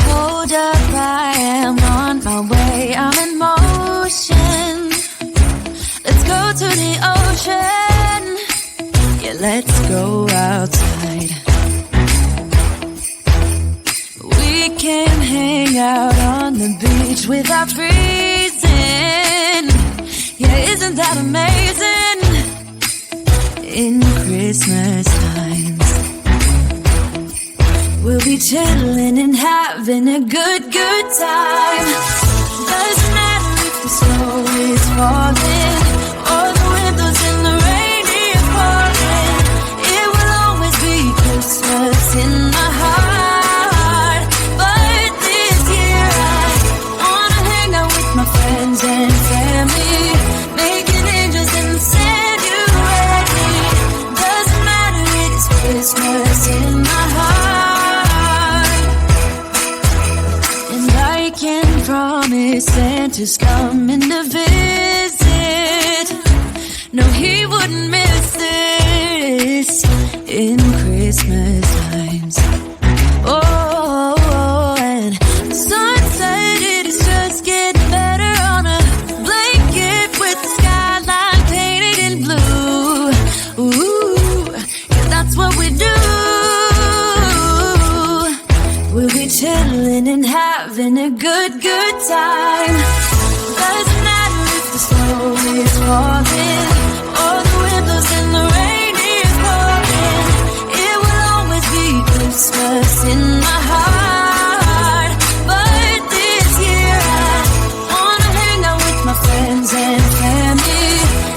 Hold up, I am on my way, I'm in motion. Let's go to the ocean. Yeah, let's go outside. We can hang out on the beach without freezing. Yeah, isn't that amazing? In Christmas times, we'll be chilling and having a good time. Doesn't matter if the snow is falling or the windows in the rain is pouring. It will always be Christmas in my heart. But this year I wanna hang out with my friends and family, making angels in the Sanctuary. Doesn't matter, it is Christmas in my heart. And I can promise Santa's coming to visit. No, he wouldn't miss this in Christmas times. Oh, and the sun said it is just getting better on a blanket with the skyline painted in blue. Ooh, yeah, that's what we do. We'll be chilling and having a good time. Doesn't matter if the snow is falling or the windows in the rain is pouring. It will always be Christmas in my heart. But this year I wanna hang out with my friends and family,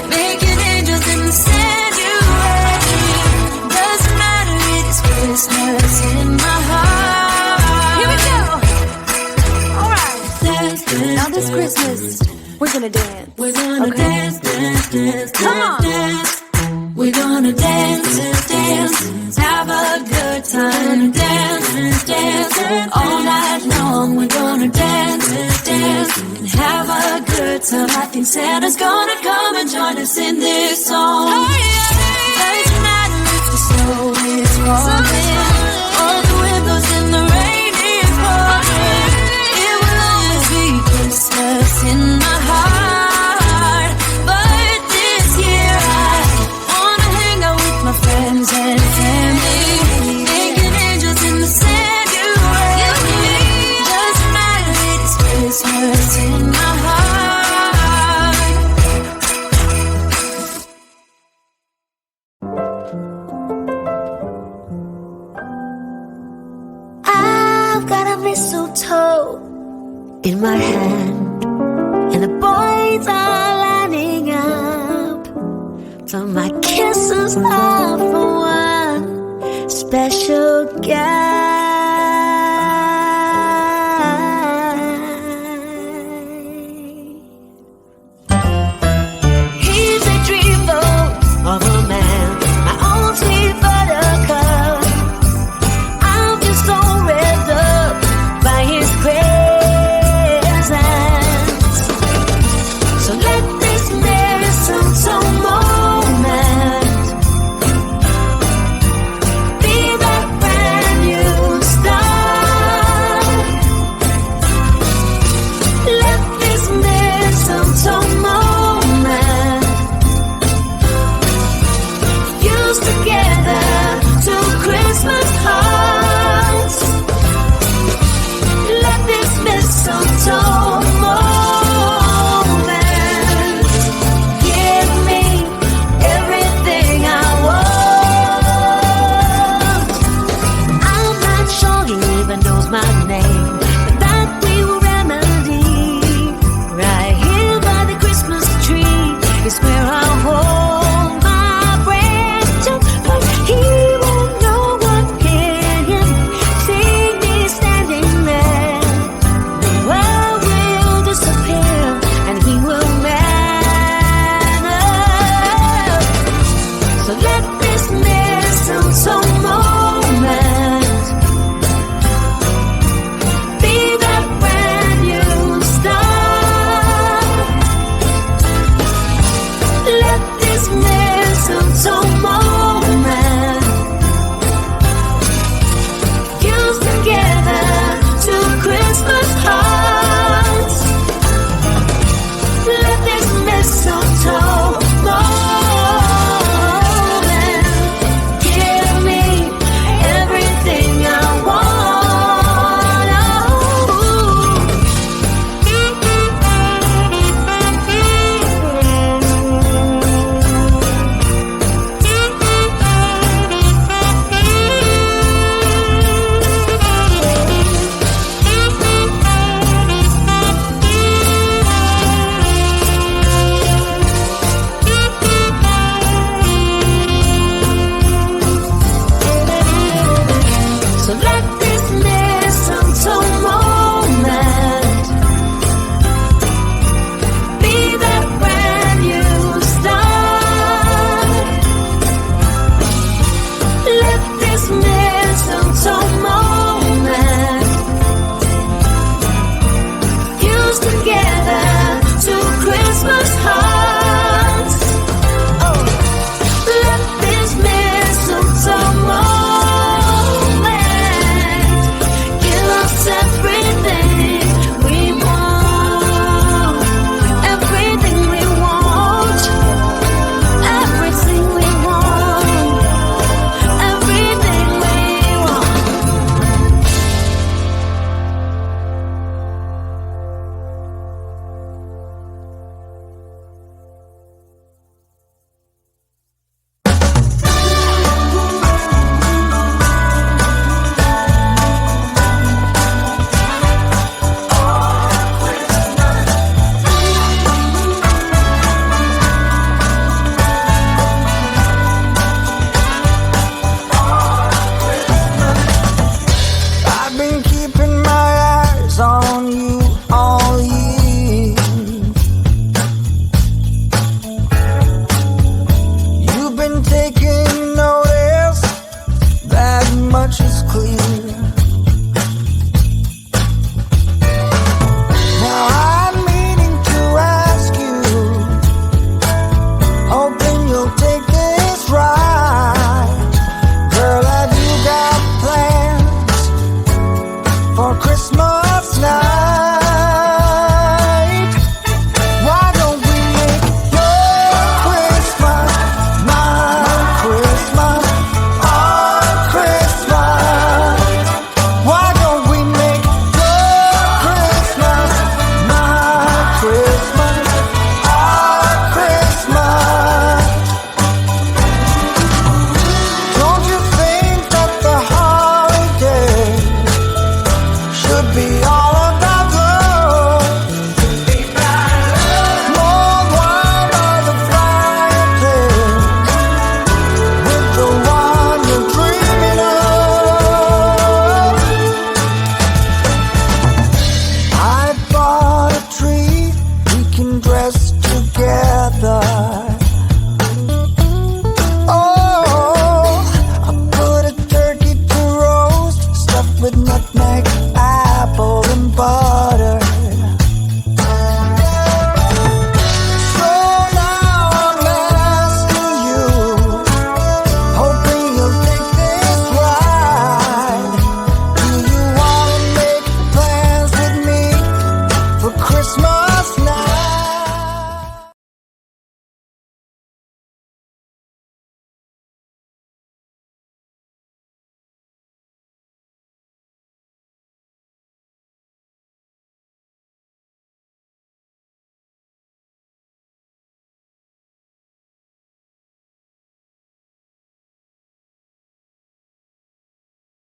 making angels in the Sanctuary. Doesn't matter, it is Christmas in my heart. Here we go. All right. Dance, dance, now this Christmas, we're gonna dance. We're gonna dance, dance, dance, come on. Dance. We're gonna dance, dance, have a good time. Dance, dance, all night long. We're gonna dance, dance, and have a good time. I think Santa's gonna come and join us in this song. Doesn't matter if the snow is falling or the windows in the rain is pouring. It will always be Christmas in my heart. But this year I wanna hang out with my friends and family, making angels in the Sanctuary. Doesn't matter, it is Christmas in my heart. I've got a mistletoe in my hand, and the boys are lining up for my kisses are for one special guy. He's a dreamboat of a man, my own sweet buttercup. I'm just so revved up by his presence. So let this merry song moment be that brand new told.